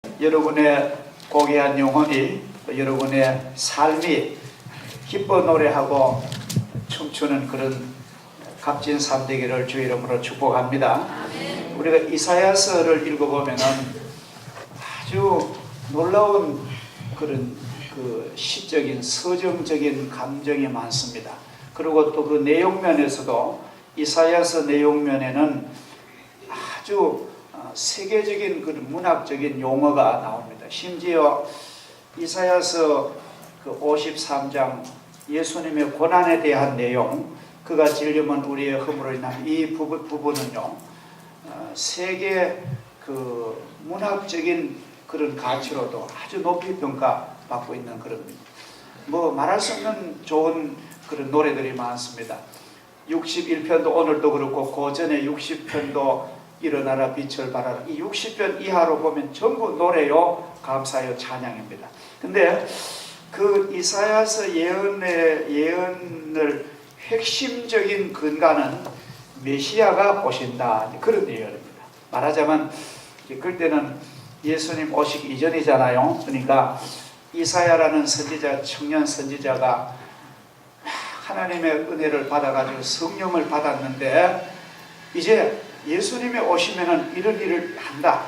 여러분의 고귀한 영혼이, 여러분의 삶이 기뻐 노래하고 춤추는 그런 값진 삶 되기를 주 이름으로 축복합니다. 우리가 이사야서를 읽어보면은 아주 놀라운 그런 시적인 서정적인 감정이 많습니다. 그리고 또 그 내용면에서도 이사야서 내용면에는 아주 세계적인 그런 문학적인 용어가 나옵니다. 심지어 이사야서 53장 예수님의 고난에 대한 내용, 그가 질림은 우리의 허물로 인한 이 부분은요, 세계 문학적인 그런 가치로도 아주 높이 평가받고 있는 그런, 말할 수 없는 좋은 그런 노래들이 많습니다. 61편도 오늘도 그렇고 그 전에 60편도 일어나라 빛을 발하라, 이 60편 이하로 보면 전부 노래요, 감사요, 찬양입니다. 근데 그 이사야서 예언을 핵심적인 근간은 메시아가 오신다, 그런 예언입니다. 말하자면 그때는 예수님 오시기 이전이잖아요. 그러니까 이사야라는 선지자, 청년 선지자가 하나님의 은혜를 받아가지고 성령을 받았는데, 이제 예수님이 오시면은 이런 일을 한다.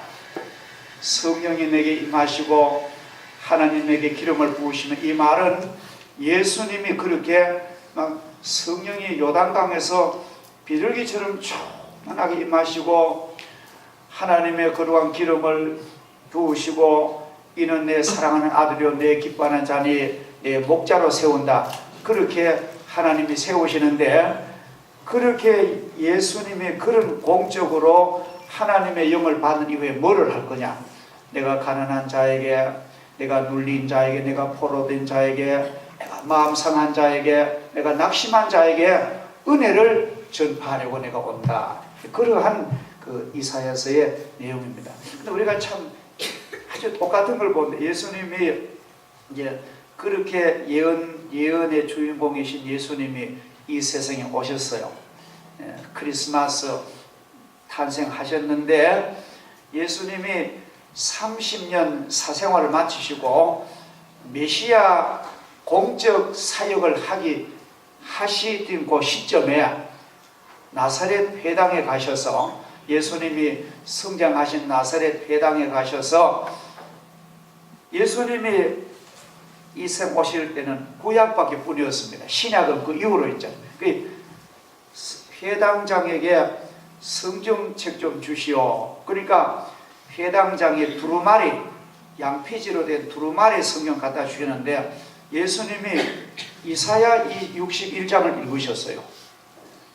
성령이 내게 임하시고 하나님에게 기름을 부으시면, 이 말은 예수님이 그렇게 막 성령이 요단강에서 비둘기처럼 충만하게 임하시고 하나님의 거룩한 기름을 부으시고, 이는 내 사랑하는 아들이요 내 기뻐하는 자니 내 목자로 세운다, 그렇게 하나님이 세우시는데, 그렇게 예수님이 그런 공적으로 하나님의 영을 받은 이후에 뭐를 할 거냐? 내가 가난한 자에게, 내가 눌린 자에게, 내가 포로된 자에게, 내가 마음 상한 자에게, 내가 낙심한 자에게 은혜를 전파하려고 내가 온다. 그러한 그 이사야서의 내용입니다. 근데 우리가 참 아주 똑같은 걸 보는데, 예수님이 이제 그렇게 예언의 주인공이신 예수님이 이 세상에 오셨어요. 크리스마스 탄생하셨는데, 예수님이 30년 사생활을 마치시고 메시아 공적 사역을 하시던 그 시점에 나사렛 회당에 가셔서, 예수님이 성장하신 나사렛 회당에 가셔서, 예수님이 이 생 오실 때는 구약밖에 뿐이었습니다. 신약은 그 이후로 있죠. 그 회당장에게 성경책 좀 주시오. 그러니까 회당장이 두루마리, 양피지로 된 두루마리 성경 갖다 주시는데, 예수님이 이사야 61장을 읽으셨어요.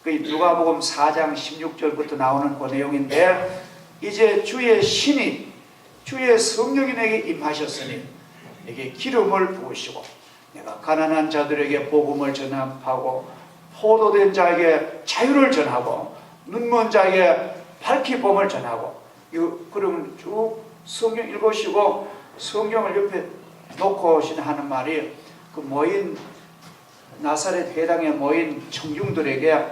그 누가복음 4장 16절부터 나오는 그 내용인데, 이제 주의 신이, 주의 성령이 내게 임하셨으니 내게 기름을 부으시고 내가 가난한 자들에게 복음을 전하고 포로된 자에게 자유를 전하고 눈먼 자에게 밝히 봄을 전하고, 그러면 쭉 성경 읽으시고 성경을 옆에 놓고 하는 말이, 그 모인 나사렛 회당에 모인 청중들에게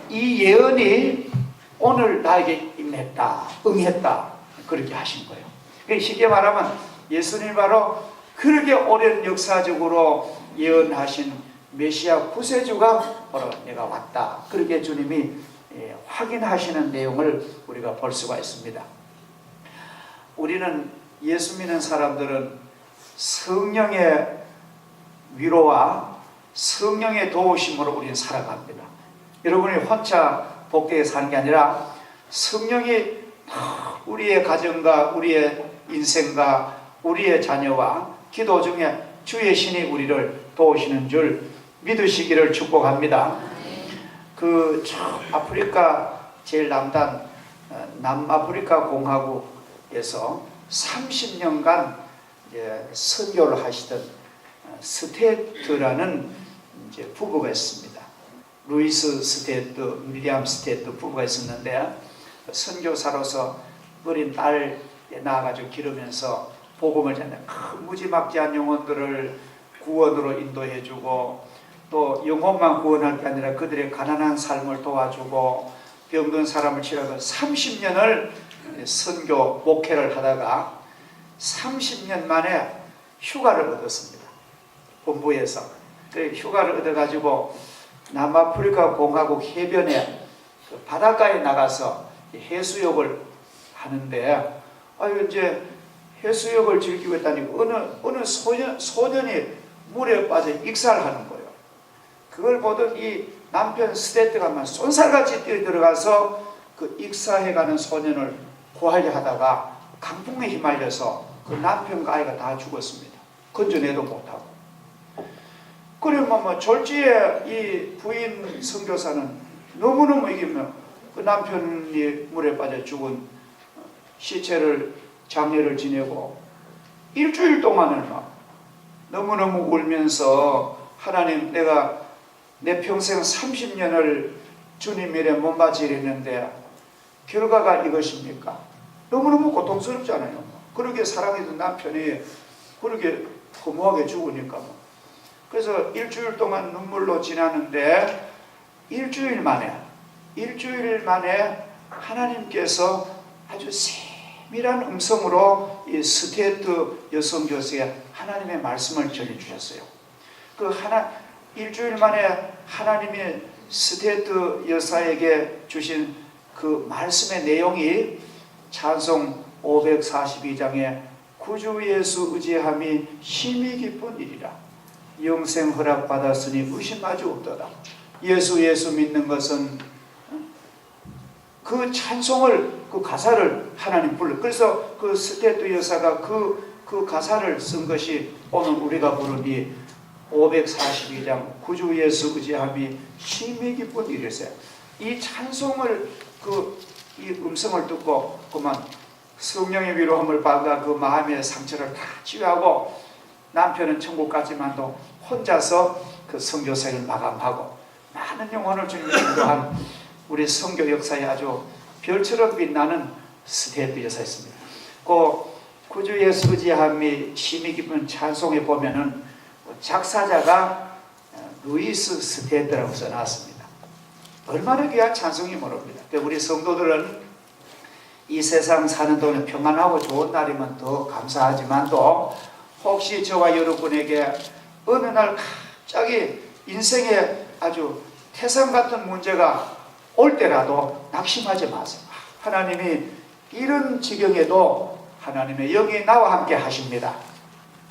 이 예언이 오늘 나에게 임했다, 응했다, 그렇게 하신 거예요. 쉽게 말하면 예수님이 바로 그렇게 오랜 역사적으로 예언하신 메시아 구세주가 바로 내가 왔다, 그렇게 주님이 확인하시는 내용을 우리가 볼 수가 있습니다. 우리는, 예수 믿는 사람들은 성령의 위로와 성령의 도우심으로 우리는 살아갑니다. 여러분이 혼자 복되게 사는 게 아니라 성령이 우리의 가정과 우리의 인생과 우리의 자녀와 기도 중에 주의 신이 우리를 도우시는 줄 믿으시기를 축복합니다. 아프리카 제일 남단 남아프리카 공화국에서 30년간 선교를 하시던 스테트라는 부부가 있습니다. 루이스 스테트, 미리암 스테트 부부가 있었는데, 선교사로서 어린 딸 낳아가지고 기르면서 복음을 전해 무지막지한 영혼들을 구원으로 인도해주고, 또 영혼만 구원할 게 아니라 그들의 가난한 삶을 도와주고 병든 사람을 치료하고 30년을 선교 목회를 하다가 30년 만에 휴가를 얻었습니다. 본부에서. 휴가를 얻어가지고 남아프리카 공화국 해변에 그 바닷가에 나가서 해수욕을 하는데, 이제 해수욕을 즐기고 있다니 어느 소년이 물에 빠져 익살하는 거예요. 그걸 보던 이 남편 스테트가 막 쏜살같이 뛰어들어가서 그 익사해가는 소년을 구하려 하다가 강풍에 휘말려서 그 남편과 아이가 다 죽었습니다. 건져내도 못하고. 그러면 뭐 졸지에 이 부인 선교사는 너무너무 이기면 그 남편이 물에 빠져 죽은 시체를 장례를 지내고 일주일 동안을 막 너무너무 울면서, 하나님, 내가 내 평생 30년을 주님 일에 몸바치려는데 결과가 이것입니까? 너무너무 고통스럽잖아요. 그렇게 사랑했던 남편이 그렇게 허무하게 죽으니까. 그래서 일주일 동안 눈물로 지나는데 일주일 만에 하나님께서 아주 세밀한 음성으로 이 스테트 여성교사에 하나님의 말씀을 전해주셨어요. 일주일 만에 하나님이 스테트 여사에게 주신 그 말씀의 내용이 찬송 542장에 구주 예수 의지함이 힘이 깊은 일이라. 영생 허락받았으니 의심하지 없도다. 예수 믿는 것은 그 찬송을, 그 가사를 하나님 불러. 그래서 그 스테트 여사가 그 가사를 쓴 것이 오늘 우리가 부른 이 542장 구주 예수 의지함이 힘이 깊은 일이었어요. 이 찬송을 이 음성을 듣고 그만 성령의 위로함을 받아 그 마음의 상처를 다 치유하고, 남편은 천국 갔지만도 혼자서 그 선교사를 마감하고 많은 영혼을 주님께 인도한 우리 선교 역사에 아주 별처럼 빛나는 스테트 여사였습니다. 그 구주 예수 의지함이 힘이 깊은 찬송에 보면은 작사자가 루이스 스테트라고 써놨습니다. 얼마나 귀한 찬송이 모릅니다. 우리 성도들은 이 세상 사는 동안 평안하고 좋은 날이면 더 감사하지만도, 혹시 저와 여러분에게 어느 날 갑자기 인생에 아주 태산 같은 문제가 올 때라도 낙심하지 마세요. 하나님이 이런 지경에도 하나님의 영이 나와 함께 하십니다.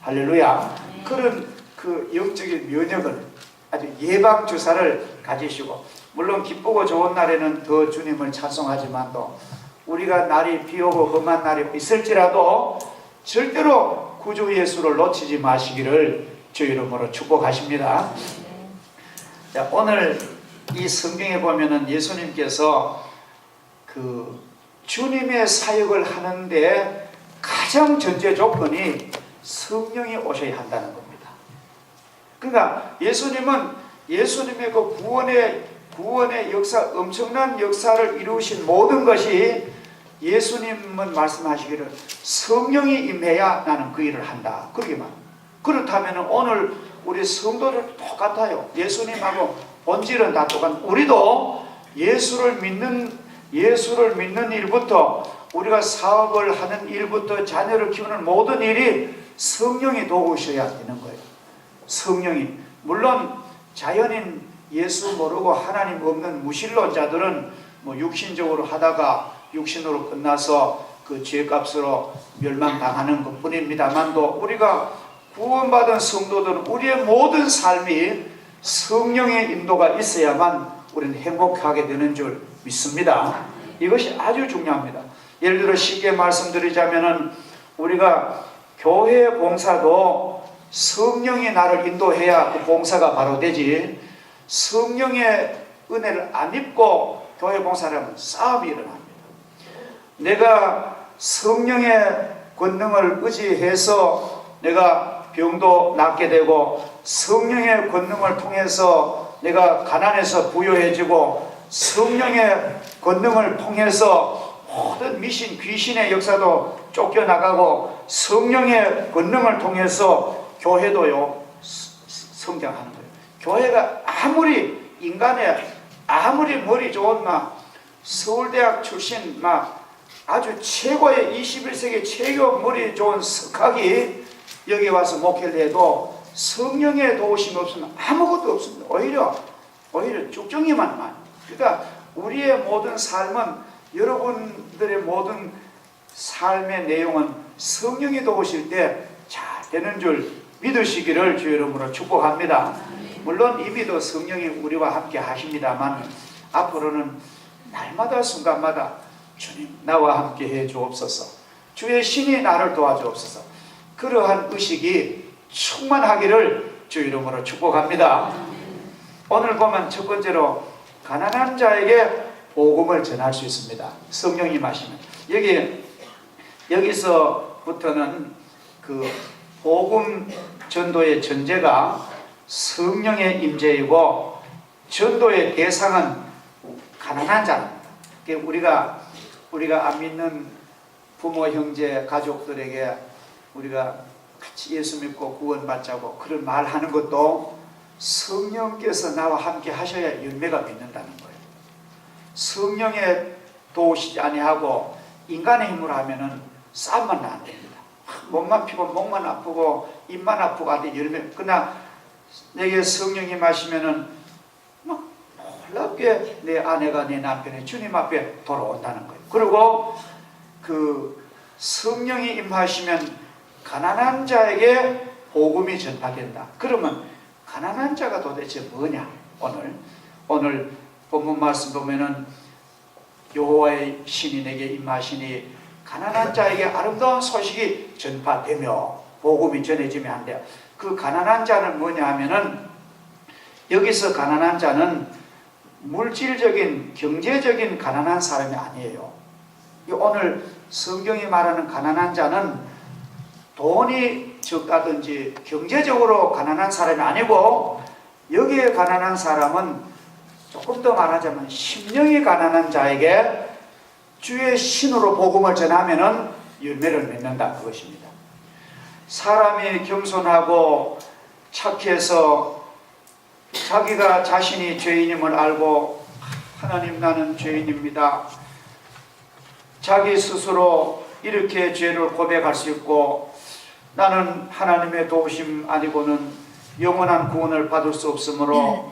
할렐루야. 그런 그 영적인 면역을, 아주 예방주사를 가지시고, 물론 기쁘고 좋은 날에는 더 주님을 찬송하지만도, 우리가 날이 비오고 험한 날이 있을지라도 절대로 구주 예수를 놓치지 마시기를 주 이름으로 축복하십니다. 자, 오늘 이 성경에 보면은 예수님께서 그 주님의 사역을 하는데 가장 전제 조건이 성령이 오셔야 한다는 겁니다. 그러니까 예수님의 그 구원의 역사, 엄청난 역사를 이루신 모든 것이, 예수님은 말씀하시기를 성령이 임해야 나는 그 일을 한다. 그러기만. 그렇다면 오늘 우리 성도들 똑같아요. 예수님하고 본질은 다 똑같은. 우리도 예수를 믿는 일부터, 우리가 사업을 하는 일부터 자녀를 키우는 모든 일이 성령이 도우셔야 되는 거예요. 성령이. 물론 자연인 예수 모르고 하나님 없는 무신론자들은 뭐 육신적으로 하다가 육신으로 끝나서 그 죄값으로 멸망당하는 것 뿐입니다만도, 우리가 구원받은 성도들은 우리의 모든 삶이 성령의 인도가 있어야만 우리는 행복하게 되는 줄 믿습니다. 이것이 아주 중요합니다. 예를 들어 쉽게 말씀드리자면은, 우리가 교회 봉사도 성령이 나를 인도해야 그 봉사가 바로 되지, 성령의 은혜를 안 입고 교회 봉사를 하면 싸움이 일어납니다. 내가 성령의 권능을 의지해서 내가 병도 낫게 되고, 성령의 권능을 통해서 내가 가난해서 부유해지고, 성령의 권능을 통해서 모든 미신, 귀신의 역사도 쫓겨나가고, 성령의 권능을 통해서 교회도요 성장하는 거예요. 교회가 아무리 머리 좋은 막 서울대학 출신 막 아주 최고의 21세기 최고 머리 좋은 석학이 여기 와서 목회를 해도 성령의 도우심이 없으면 아무것도 없습니다. 오히려 쭉정이만 많이. 그러니까 우리의 모든 삶은, 여러분들의 모든 삶의 내용은 성령이 도우실 때 잘 되는 줄 믿으시기를 주의 이름으로 축복합니다. 물론 이미도 성령이 우리와 함께 하십니다만 앞으로는 날마다 순간마다 주님 나와 함께 해 주옵소서, 주의 신이 나를 도와주옵소서, 그러한 의식이 충만하기를 주의 이름으로 축복합니다. 오늘 보면 첫 번째로 가난한 자에게 복음을 전할 수 있습니다. 성령이 마시면 여기서부터는 그 복음 전도의 전제가 성령의 임재이고 전도의 대상은 가난한 자입니다. 우리가 안 믿는 부모, 형제, 가족들에게 우리가 같이 예수 믿고 구원받자고 그런 말하는 것도 성령께서 나와 함께 하셔야 열매가 맺는다는 거예요. 성령의 도우시지 아니하고 인간의 힘으로 하면은 싸움만 안 됩니다. 몸만 피고 목만 아프고 입만 아프고 하는데 열매, 그러나 내게 성령이 마시면은 막 놀랍게 내 아내가 내 남편이 주님 앞에 돌아온다는 거예요. 그리고 그 성령이 임하시면 가난한 자에게 복음이 전파된다. 그러면 가난한 자가 도대체 뭐냐? 오늘 본문 말씀 보면은 여호와의 신이 내게 임하시니 가난한 자에게 아름다운 소식이 전파되며 복음이 전해지면 안 돼요. 그 가난한 자는 뭐냐 하면은, 여기서 가난한 자는 물질적인 경제적인 가난한 사람이 아니에요. 오늘 성경이 말하는 가난한 자는 돈이 적다든지 경제적으로 가난한 사람이 아니고, 여기에 가난한 사람은 조금 더 말하자면 심령이 가난한 자에게 주의 신으로 복음을 전하면은 열매를 맺는다, 그것입니다. 사람이 겸손하고 착해서 자기가 자신이 죄인임을 알고 하나님 나는 죄인입니다, 자기 스스로 이렇게 죄를 고백할 수 있고 나는 하나님의 도우심 아니고는 영원한 구원을 받을 수 없으므로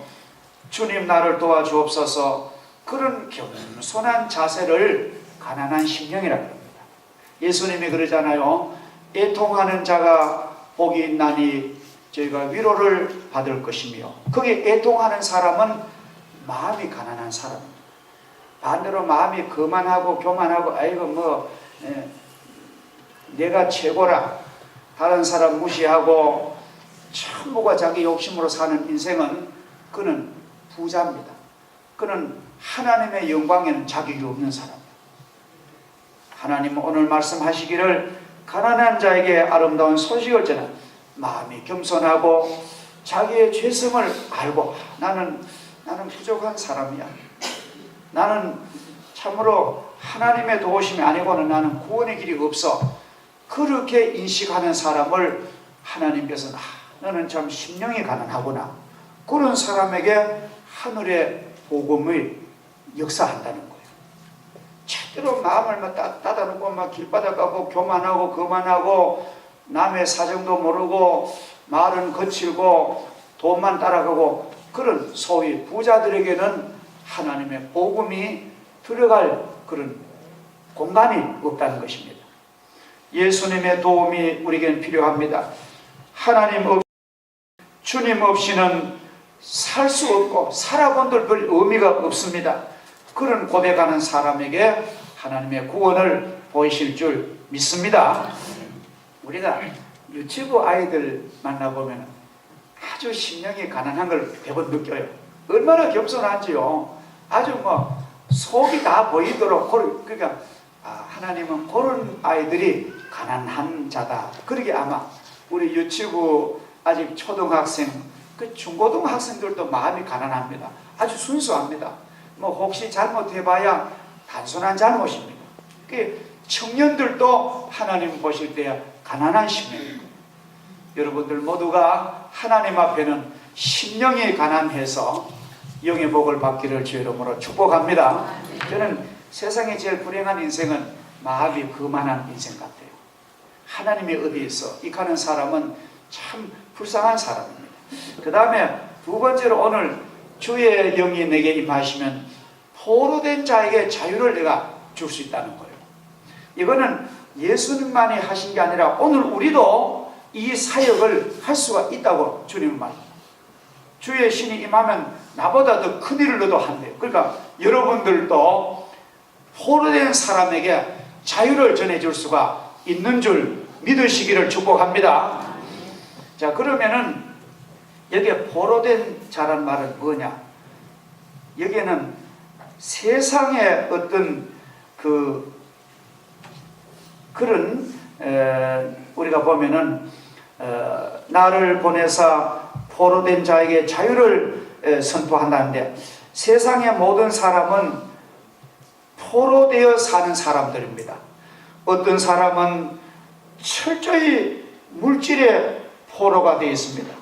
주님 나를 도와주옵소서, 그런 겸손한 자세를 가난한 심령이라고 합니다. 예수님이 그러잖아요. 애통하는 자가 복이 있나니 저희가 위로를 받을 것이며, 거기 애통하는 사람은 마음이 가난한 사람입니다. 반대로 마음이 거만하고 교만하고 아이고 내가 최고라, 다른 사람 무시하고 전부가 자기 욕심으로 사는 인생은 그는 부자입니다. 그는 하나님의 영광에는 자격이 없는 사람입니다. 하나님은 오늘 말씀하시기를 가난한 자에게 아름다운 소식을 전하, 마음이 겸손하고 자기의 죄성을 알고 나는 부족한 사람이야, 나는 참으로 하나님의 도우심이 아니고는 나는 구원의 길이 없어, 그렇게 인식하는 사람을 하나님께서 너는 참 심령이 가난하구나, 그런 사람에게 하늘의 복음의 역사한다는 거예요. 절대로 마음을 따다놓고 막 길바닥 가고 교만하고 거만하고 남의 사정도 모르고 말은 거칠고 돈만 따라가고 그런 소위 부자들에게는 하나님의 복음이 들어갈 그런 공간이 없다는 것입니다. 예수님의 도움이 우리에게는 필요합니다. 주님 없이는 살 수 없고 살아본들 별 의미가 없습니다. 그런 고백하는 사람에게 하나님의 구원을 보이실 줄 믿습니다. 우리가 유치부 아이들 만나보면 아주 심령이 가난한 걸 대부분 느껴요. 얼마나 겸손한지요. 아주 속이 다 보이도록. 그러니까 하나님은 그런 아이들이 가난한 자다. 그러게 아마 우리 유치부 아직 초등학생, 그 중고등학생들도 마음이 가난합니다. 아주 순수합니다. 혹시 잘못해봐야 단순한 잘못입니다. 청년들도 하나님 보실 때 가난한 심령입니다. 여러분들 모두가 하나님 앞에는 심령이 가난해서 영의 복을 받기를 주의 이름으로 축복합니다. 저는 세상에 제일 불행한 인생은 마음이 거만한 인생 같아요. 하나님의 어디에 있어 익하는 사람은 참 불쌍한 사람입니다. 그 다음에 두 번째로 오늘 주의 영이 내게 임하시면 포로된 자에게 자유를 내가 줄 수 있다는 거예요. 이거는 예수님만이 하신 게 아니라 오늘 우리도 이 사역을 할 수가 있다고 주님은 말합니다. 주의 신이 임하면 나보다 더 큰 일을 너도 한대요. 그러니까 여러분들도 포로된 사람에게 자유를 전해줄 수가 있는 줄 믿으시기를 축복합니다. 자, 그러면은 여기에 포로된 자란 말은 뭐냐? 여기에는 세상의 어떤 그런 우리가 보면은 나를 보내사 포로된 자에게 자유를 선포한다는데, 세상의 모든 사람은 포로되어 사는 사람들입니다. 어떤 사람은 철저히 물질의 포로가 되어 있습니다.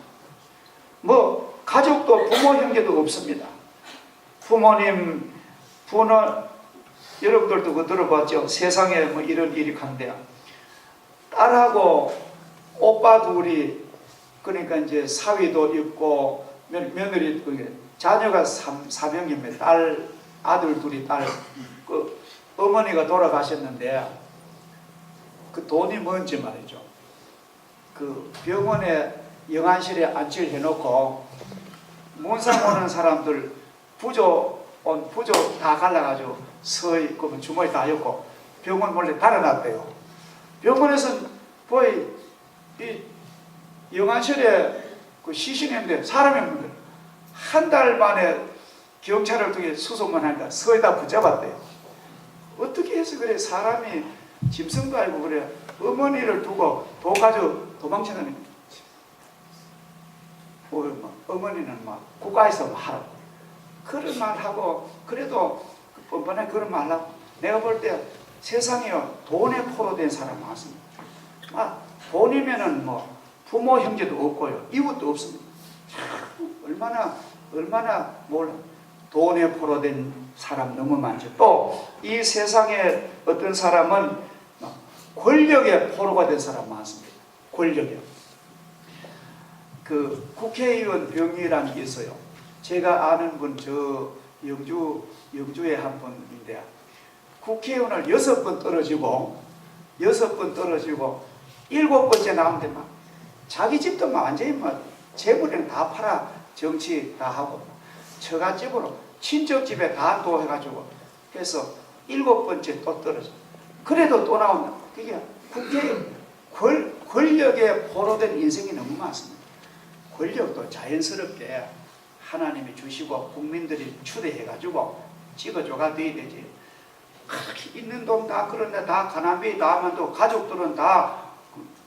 뭐 가족도 부모 형제도 없습니다. 부모님 여러분들도 그거 들어봤죠? 세상에 뭐 이런 일이 간대요. 딸하고 오빠 둘이, 그러니까 이제 사위도 있고 며느리, 자녀가 4명입니다. 아들 둘이 그 어머니가 돌아가셨는데 그 돈이 뭔지 말이죠. 그 병원에 영안실에 안치를 해놓고 문상 오는 사람들 부조 다 갈라가지고 그러면 주머니 다 엮고 병원 몰래 달아놨대요. 병원에서는 거의 이 영안실에 그 시신인데 사람이 없는데 한 달 만에 경찰을 통해 수송만 하니까 서에다 붙잡았대요. 어떻게 해서 그래? 사람이 짐승도 아니고 그래 어머니를 두고 돈 가지고 도망치는 어머니는 막 국가에서 하라고 그런 말하고, 그래도 뻔뻔하게 그런 말하고, 내가 볼 때 세상에요 돈에 포로된 사람 많습니다. 돈이면은 뭐 부모 형제도 없고요 이웃도 없습니다. 얼마나 돈에 포로된 사람 너무 많죠. 또 이 세상에 어떤 사람은 권력에 포로가 된 사람 많습니다. 권력이요. 그 국회의원 병이라는 게 있어요. 제가 아는 분 저 영주에 한 분인데 국회의원을 6번 떨어지고 7번째 나오는데 막 자기 집도 막 완전히 막 재물은 다 팔아 정치 다 하고 처갓집으로 친척 집에 다 또 해가지고 해서 7번째 또 떨어져. 그래도 또 나온다. 그게 권력에 포로된 인생이 너무 많습니다. 권력도 자연스럽게 하나님이 주시고 국민들이 추대해가지고 찍어줘가 돼야 되지. 있는 돈 다 그런데 다 가난비 다 하면 또 가족들은 다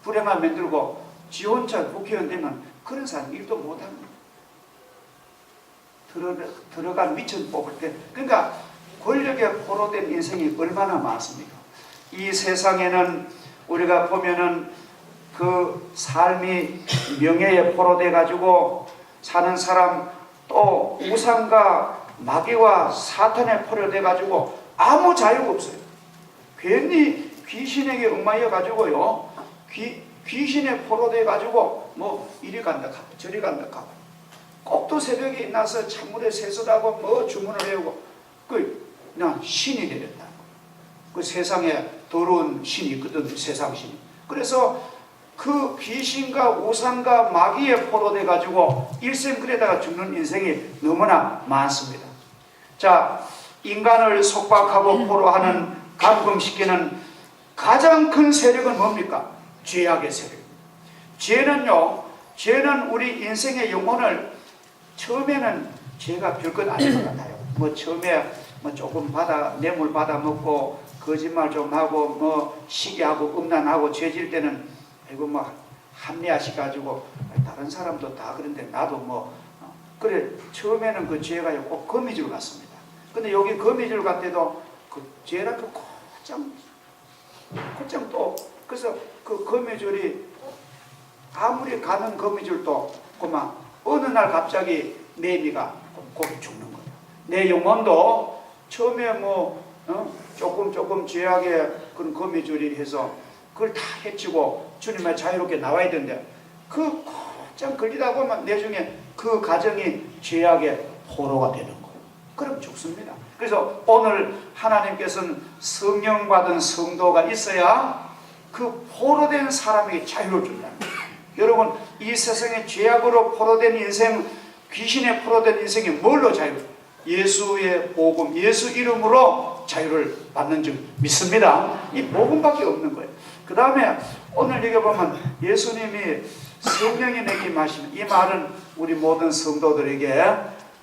불행한 만들고 지 혼자 국회의원 되면 그런 사람 일도 못합니다. 들어간 미천 뽑을 때. 그러니까 권력에 포로된 인생이 얼마나 많습니까? 이 세상에는 우리가 보면은 그 삶이 명예에 포로돼 가지고 사는 사람, 또 우상과 마귀와 사탄에 포로돼 가지고 아무 자유가 없어요. 괜히 귀신에게 얽매여 가지고요, 귀신에 포로돼 가지고 뭐 이리 간다 하고 저리 간다 하고, 꼭또 새벽에 일어나서 찬물에 세수하고 뭐 주문을 해오고, 그냥 신이 되렸다. 그 세상에 더러운 신이 있거든, 세상 신이. 그래서 그 귀신과 우상과 마귀에 포로돼 가지고 일생 그래다가 죽는 인생이 너무나 많습니다. 자, 인간을 속박하고 포로하는 감금시키는 가장 큰 세력은 뭡니까? 죄악의 세력입니다. 죄는 우리 인생의 영혼을, 처음에는 죄가 별것 아닌 것 같아요. 뭐 처음에 뭐 조금 뇌물 받아 먹고 거짓말 좀 하고 뭐 시기하고 음란하고 죄질 때는 이거 뭐 합리화시켜가지고 다른 사람도 다 그런데 나도 뭐 그래, 처음에는 그 죄가 꼭 거미줄 같습니다. 근데 여기 거미줄 같아도 그 죄랑 그 곧장 또, 그래서 그 거미줄이 아무리 가는 거미줄도 그만 어느 날 갑자기 내미가 거기 죽는 거예요. 내 영혼도 처음에 뭐 조금 죄악에 그런 거미줄이 해서 그걸 다 해치고 주님의 자유롭게 나와야 되는데 그 곧장 걸리다 보면 나중에 그 가정이 죄악의 포로가 되는 거예요. 그럼 죽습니다. 그래서 오늘 하나님께서는 성령 받은 성도가 있어야 그 포로된 사람에게 자유를 준다는 거예요. 여러분, 이 세상에 죄악으로 포로된 인생, 귀신에 포로된 인생이 뭘로 자유? 예수의 복음, 예수 이름으로 자유를 받는 줄 믿습니다. 이 복음밖에 없는 거예요. 그 다음에 오늘 여기 보면 예수님이 성령이 내게 임하시면, 이 말은 우리 모든 성도들에게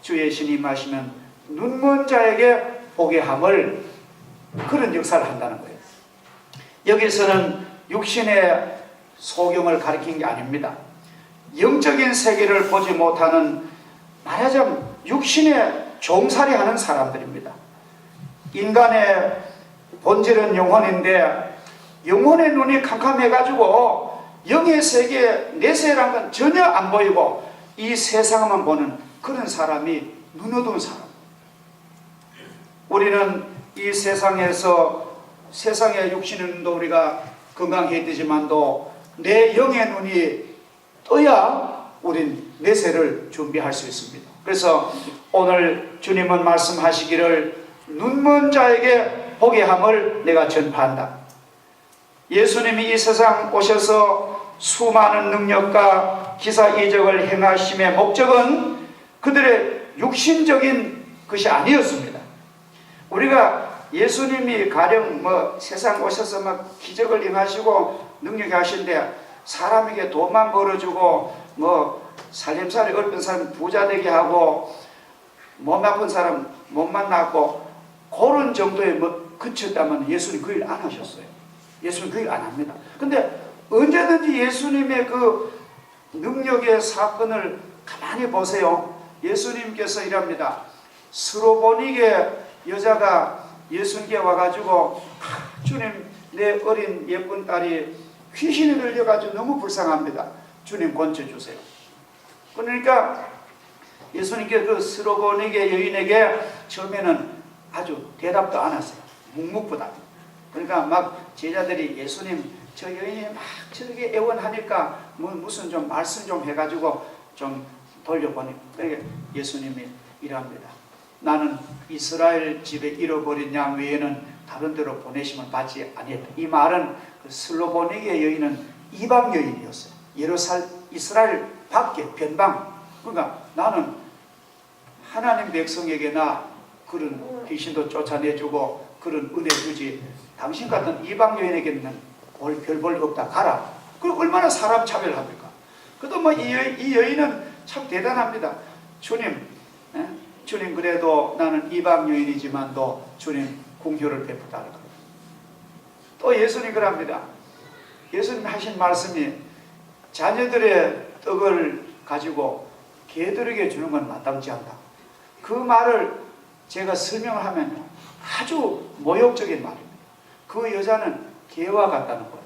주의 신이 임하시면 눈먼 자에게 보게 함을, 그런 역사를 한다는 거예요. 여기서는 육신의 소경을 가리킨 게 아닙니다. 영적인 세계를 보지 못하는, 말하자면 육신의 종살이 하는 사람들입니다. 인간의 본질은 영혼인데 영혼의 눈이 캄캄해가지고 영의 세계, 내세란 건 전혀 안 보이고 이 세상만 보는 그런 사람이 눈 어두운 사람. 우리는 이 세상에서, 세상의 육신의 눈도 우리가 건강해야 되지만도 내 영의 눈이 떠야 우린 내세를 준비할 수 있습니다. 그래서 오늘 주님은 말씀하시기를 눈먼 자에게 보게 함을 내가 전파한다. 예수님이 이 세상 오셔서 수많은 능력과 기사 이적을 행하심의 목적은 그들의 육신적인 것이 아니었습니다. 우리가 예수님이 가령 세상 오셔서 기적을 행하시고 능력이 하신데 사람에게 돈만 벌어주고 살림살이 어려운 사람 부자 되게 하고 몸 아픈 사람 몸만 낫고 그런 정도에 그쳤다면 예수님 그 일 안 하셨어요. 예수님 그 일 안 합니다. 근데 언제든지 예수님의 그 능력의 사건을 가만히 보세요. 예수님께서 이랍니다. 스로보니게 여자가 예수님께 와가지고 주님, 내 어린 예쁜 딸이 귀신이 들려가지고 너무 불쌍합니다. 주님 건져주세요. 그러니까 예수님께 그 스로보니게 여인에게 처음에는 아주 대답도 안 하세요. 묵묵부답. 그러니까 막 제자들이 예수님, 저 여인이 막 저렇게 애원하니까 무슨 좀 말씀 좀 해가지고 좀 돌려보니, 그러니까 예수님이 이랍니다. 나는 이스라엘 집에 잃어버린 양 외에는 다른 데로 보내심을 받지 아니했다. 이 말은 그 슬로보니게 여인은 이방 여인이었어요. 이스라엘 밖에 변방. 그러니까 나는 하나님 백성에게나 그런 귀신도 쫓아내주고 그런 은혜 주지, 당신 같은 이방 여인에게는 별 볼 없다, 가라. 그럼 얼마나 사람 차별합니까? 그래도 이 여인은 참 대단합니다. 주님, 주님, 그래도 나는 이방 여인이지만도 주님 공효를 베푸다. 또 예수님 그럽니다. 예수님 하신 말씀이 자녀들의 떡을 가지고 개들에게 주는 건 마땅치 않다. 그 말을 제가 설명을 하면 아주 모욕적인 말입니다. 그 여자는 개와 같다는 거예요.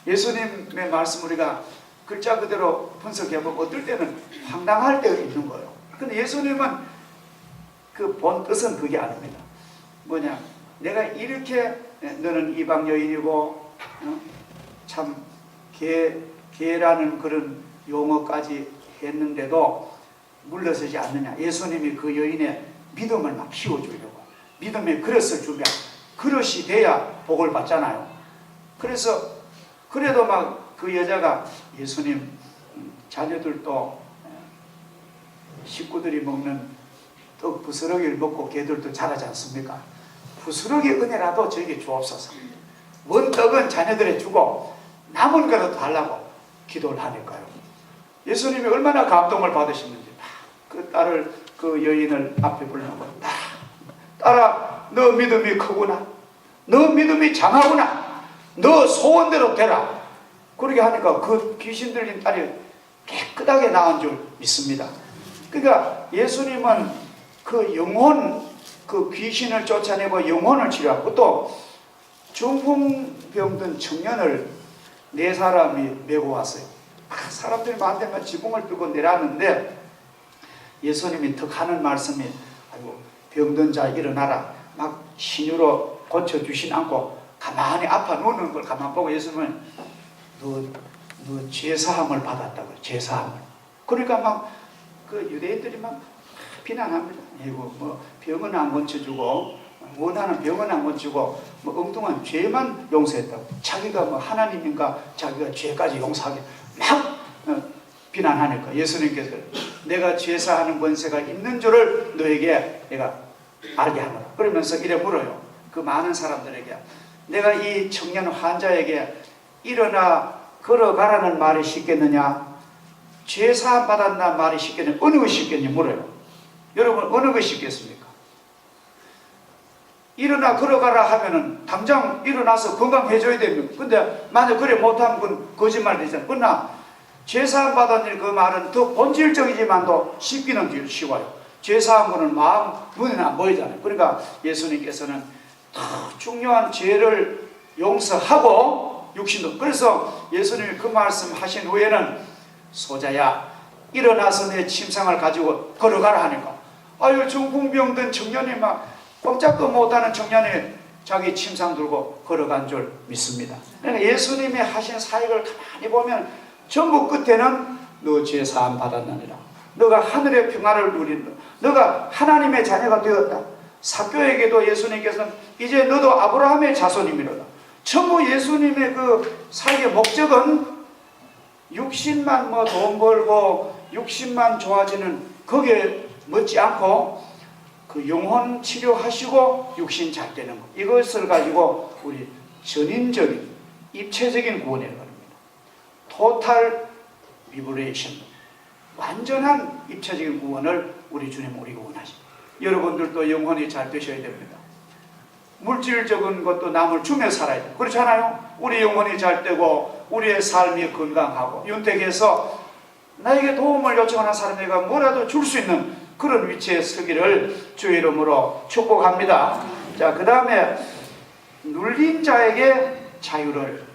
예수님의 말씀 우리가 글자 그대로 분석해보면 어떨 때는 황당할 때가 있는 거예요. 근데 예수님은 그 본 뜻은 그게 아닙니다. 뭐냐, 내가 이렇게 너는 이방 여인이고 참 개라는 그런 용어까지 했는데도 물러서지 않느냐. 예수님이 그 여인의 믿음을 막 키워주려고, 믿음의 그릇을 주면 그릇이 돼야 복을 받잖아요. 그래서 그래도 막 그 여자가 예수님, 자녀들도 식구들이 먹는 떡 부스러기를 먹고 개들도 자라지 않습니까? 부스러기 은혜라도 저에게 주옵소서. 원떡은 자녀들에 주고 남은 거라도 달라고 기도를 하니까요. 예수님이 얼마나 감동을 받으시는지 그 딸을, 그 여인을 앞에 불러놓고, 딸아, 너 믿음이 크구나, 너 믿음이 장하구나, 너 소원대로 되라. 그렇게 하니까 그 귀신 들린 딸이 깨끗하게 나은 줄 믿습니다. 그러니까 예수님은 그 영혼, 그 귀신을 쫓아내고 영혼을 치료하고, 또 중풍병든 청년을 네 사람이 메고 왔어요. 사람들이 많은데 지붕을 뚫고 내려왔는데 예수님이 더 하는 말씀이, 아이고 병든 자 일어나라, 막 신유로 고쳐주신 않고 가만히 아파 누는 걸 가만 보고 예수님은 너 죄사함을 받았다고. 죄사함을. 그러니까 막 그 유대인들이 막 비난합니다. 이거 뭐 병은 안 고쳐주고 원하는 병은 안 고치고 뭐 엉뚱한 죄만 용서했다고. 자기가 뭐 하나님인가 자기가 죄까지 용서하게 막 비난하니까 예수님께서 내가 죄사하는 권세가 있는 줄을 너에게 내가 알게 하노라. 그러면서 이래 물어요. 그 많은 사람들에게 내가 이 청년 환자에게 일어나 걸어가라는 말이 쉽겠느냐, 죄사함 받았나 말이 쉽겠느냐, 어느 것이 쉽겠냐 물어요. 여러분 어느 것이 쉽겠습니까? 일어나 걸어가라 하면은 당장 일어나서 건강해져야 됩니다. 근데 만약 그래 못하면 그건 거짓말 되잖아요. 그러나 죄사함 받았니 그 말은 더 본질적이지만도 쉽기는 쉬워요. 죄사한 거는 마음 눈에는 안 보이잖아요. 그러니까 예수님께서는 더 중요한 죄를 용서하고 육신도. 그래서 예수님이 그 말씀 하신 후에는 소자야 일어나서 내 침상을 가지고 걸어가라 하니까 아유 중풍병든 청년이 막 꼼짝도 못하는 청년이 자기 침상 들고 걸어간 줄 믿습니다. 그러니까 예수님이 하신 사역을 가만히 보면 전부 끝에는 너 죄 사함 받았느니라, 너가 하늘의 평화를 누린다, 너가 하나님의 자녀가 되었다. 삭개오에게도 예수님께서는 이제 너도 아브라함의 자손이미로다. 전부 예수님의 그 사역의 목적은 육신만 뭐 돈 벌고 육신만 좋아지는 거기에 묻지 않고 그 영혼 치료하시고 육신 잘 되는 것, 이것을 가지고 우리 전인적인 입체적인 구원이라고 합니다. 토탈 리버레이션, 완전한 입체적인 구원을 우리 주님 우리가 원하십니다. 여러분들도 영혼이 잘 되셔야 됩니다. 물질적인 것도 남을 주며 살아야 돼요. 그렇잖아요. 우리 영혼이 잘 되고 우리의 삶이 건강하고 윤택해서 나에게 도움을 요청하는 사람에게 뭐라도 줄 수 있는 그런 위치에 서기를 주의 이름으로 축복합니다. 자, 그 다음에 눌린 자에게 자유를.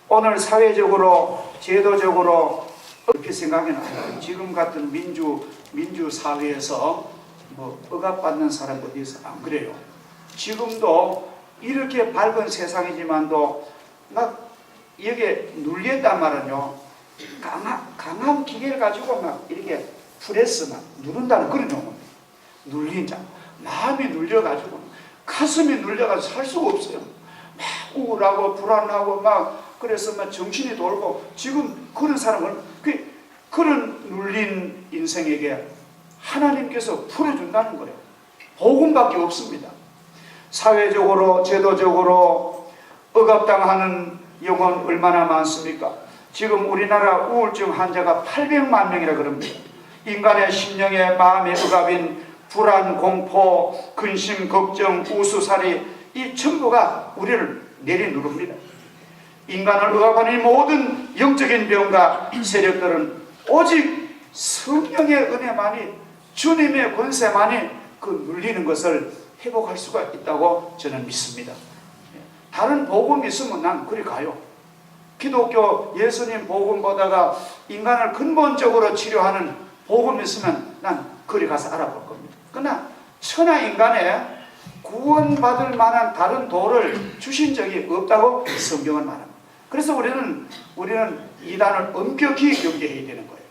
오늘 사회적으로 제도적으로 이렇게 생각이 나요. 지금 같은 민주 사회에서 뭐 억압받는 사람 어디 있어? 안 그래요. 지금도 이렇게 밝은 세상이지만도 막 여기에 눌렸단 말은요, 강한 기계를 가지고 막 이렇게 프레스 막 누른다는 그런 용어입니다. 눌린 자, 마음이 눌려가지고 가슴이 눌려가지고 살 수가 없어요. 막 우울하고 불안하고 막 그래서 막 정신이 돌고. 지금 그런 사람은 그런 눌린 인생에게 하나님께서 풀어준다는 거예요. 복음밖에 없습니다. 사회적으로 제도적으로 억압당하는 영혼 얼마나 많습니까? 지금 우리나라 우울증 환자가 800만 명이라 그럽니다. 인간의 심령의 마음의 억압인 불안, 공포, 근심, 걱정, 우수살이, 이 전부가 우리를 내리누릅니다. 인간을 억압하는 이 모든 영적인 병과 세력들은 오직 성령의 은혜만이, 주님의 권세만이 그 눌리는 것을 회복할 수가 있다고 저는 믿습니다. 다른 복음이 있으면 난 그리 가요. 기독교 예수님 복음 보다가 인간을 근본적으로 치료하는 복음이 있으면 난 그리 가서 알아볼 겁니다. 그러나 천하 인간에 구원받을 만한 다른 도를 주신 적이 없다고 성경은 말합니다. 그래서 우리는 이단을 엄격히 경계해야 되는 거예요.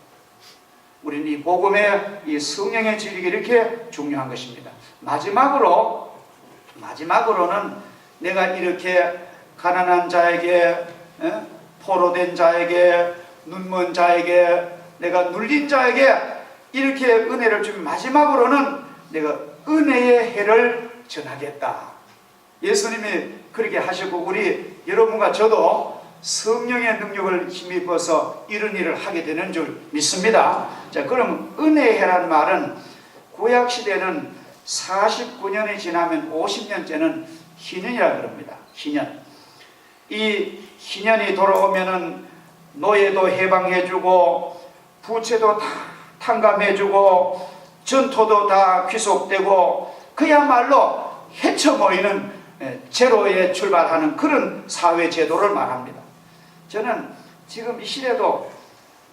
우리는 이 복음의 이 성령의 진리가 이렇게 중요한 것입니다. 마지막으로는 내가 이렇게 가난한 자에게, 포로된 자에게, 눈먼 자에게, 내가 눌린 자에게 이렇게 은혜를 주면 마지막으로는 내가 은혜의 해를 전하겠다. 예수님이 그렇게 하시고 우리 여러분과 저도 성령의 능력을 힘입어서 이런 일을 하게 되는 줄 믿습니다. 자, 그럼 은혜의 해라는 말은 구약시대는 49년이 지나면 50년째는 희년이라고 합니다. 희년. 이 희년이 돌아오면은 노예도 해방해주고 부채도 다 탕감해주고 전토도 다 귀속되고 그야말로 헤쳐 모이는 제로에 출발하는 그런 사회 제도를 말합니다. 저는 지금 이 시대도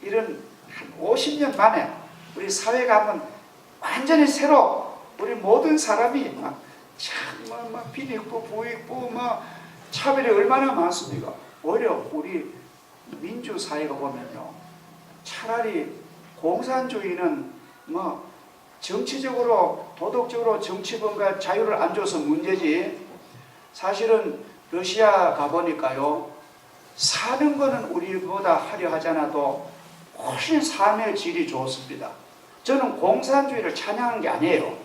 이런 한 50년 만에 우리 사회가 한번 완전히 새로 우리 모든 사람이 막 참 막 비익부 부익부 막 차별이 얼마나 많습니까? 오히려 우리 민주사회가 보면요, 차라리 공산주의는 뭐 정치적으로 도덕적으로 정치권과 자유를 안 줘서 문제지, 사실은 러시아 가보니까요, 사는 거는 우리보다 하려 하지 않아도 훨씬 삶의 질이 좋습니다. 저는 공산주의를 찬양하는 게 아니에요.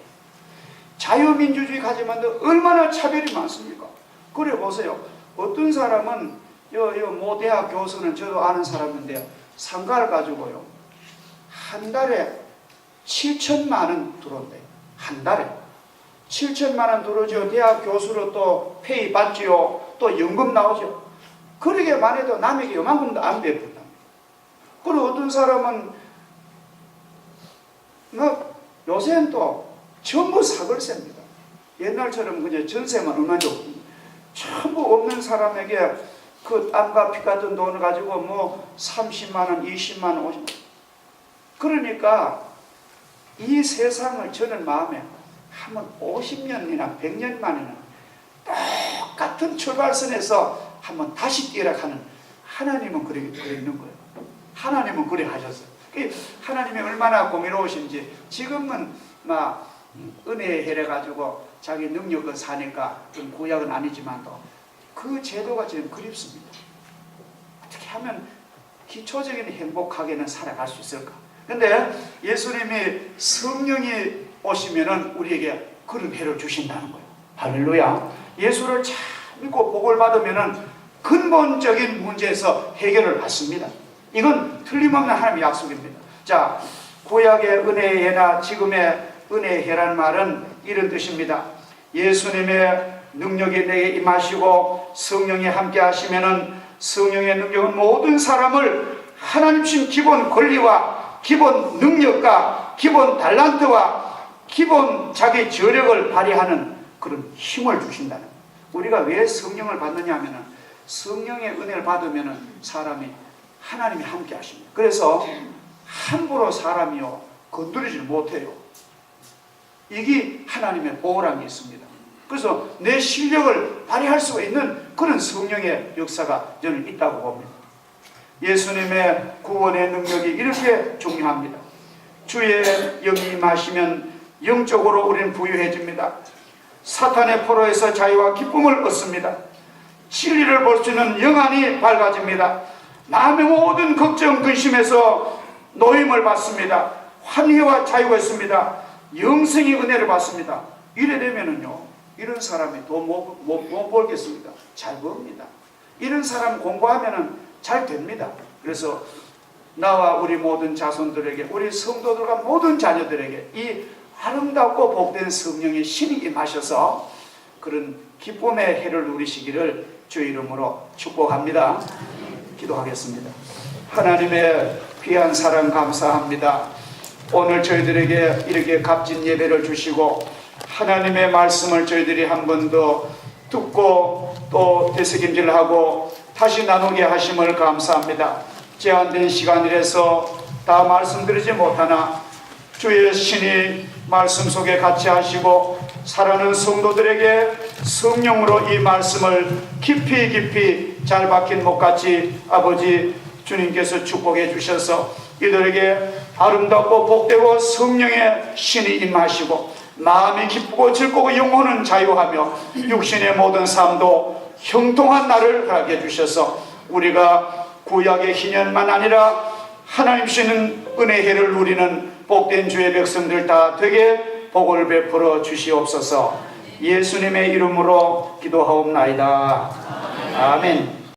자유민주주의 가지만도 얼마나 차별이 많습니까? 그래 보세요. 어떤 사람은 모 대학 교수는 저도 아는 사람인데 상가를 가지고요, 한 달에 7천만 원 들어온대요. 한 달에 7천만 원 들어오죠. 대학 교수로 또 페이 받지요. 또 연금 나오죠. 그러게만 해도 남에게 요만큼도 안 베푼다. 그리고 어떤 사람은 요새는 또 전부 사글세입니다. 옛날처럼 그냥 전세만 얼마죠. 전부 없는 사람에게 그 땅과 빚 같은 돈을 가지고 뭐 30만 원, 20만 원, 50만 원. 그러니까 이 세상을 저는 마음에 한번 50년이나 100년 만에는 똑같은 출발선에서 한번 다시 뛰라 하는, 하나님은 그래 있는 거예요. 하나님은 그래 하셨어요. 하나님이 얼마나 공의로우신지. 지금은 막 은혜에 해가지고 자기 능력을 사니까 좀 구약은 아니지만도 그 제도가 지금 그립습니다. 어떻게 하면 기초적인 행복하게는 살아갈 수 있을까? 근데 예수님이 성령이 오시면은 우리에게 그런 해를 주신다는 거예요. 할렐루야. 예수를 잘 믿고 복을 받으면은 근본적인 문제에서 해결을 받습니다. 이건 틀림없는 하나님의 약속입니다. 자, 구약의 은혜의 해나 지금의 은혜의 해라는 말은 이런 뜻입니다. 예수님의 능력이 내게 임하시고 성령이 함께 하시면은 성령의 능력은 모든 사람을 하나님 신 기본 권리와 기본 능력과 기본 달란트와 기본 자기 저력을 발휘하는 그런 힘을 주신다는 거예요. 우리가 왜 성령을 받느냐 하면은 성령의 은혜를 받으면은 사람이 하나님이 함께 하십니다. 그래서 함부로 사람이요 건드리지 못해요. 이게 하나님의 보호랑이 있습니다. 그래서 내 실력을 발휘할 수가 있는 그런 성령의 역사가 저는 있다고 봅니다. 예수님의 구원의 능력이 이렇게 중요합니다. 주의 영이 임하시면 영적으로 우리는 부유해집니다. 사탄의 포로에서 자유와 기쁨을 얻습니다. 진리를 볼 수 있는 영안이 밝아집니다. 마음의 모든 걱정, 근심에서 노임을 받습니다. 환희와 자유가 있습니다. 영생의 은혜를 받습니다. 이래 되면은요, 이런 사람이 돈 못 벌겠습니다. 잘 벌습니다. 이런 사람 공부하면은 잘 됩니다. 그래서 나와 우리 모든 자손들에게, 우리 성도들과 모든 자녀들에게 이 아름답고 복된 성령의 신이 임하셔서 그런 기쁨의 해를 누리시기를 주의 이름으로 축복합니다. 기도하겠습니다. 하나님의 귀한 사랑 감사합니다. 오늘 저희들에게 이렇게 값진 예배를 주시고 하나님의 말씀을 저희들이 한 번 더 듣고 또 되새김질하고 다시 나누게 하심을 감사합니다. 제한된 시간이라서 다 말씀드리지 못하나 주의 신이 말씀 속에 같이 하시고 사랑하는 성도들에게 성령으로 이 말씀을 깊이 잘 박힌 목같이 아버지 주님께서 축복해 주셔서 이들에게 아름답고 복되고 성령의 신이 임하시고 마음이 기쁘고 즐거고 영혼은 자유하며 육신의 모든 삶도 형통한 날을 하게 주셔서 우리가 구약의 희년만 아니라 하나님 주시는 은혜를 누리는 복된 주의 백성들 다 되게 복을 베풀어 주시옵소서. 예수님의 이름으로 기도하옵나이다. 아멘.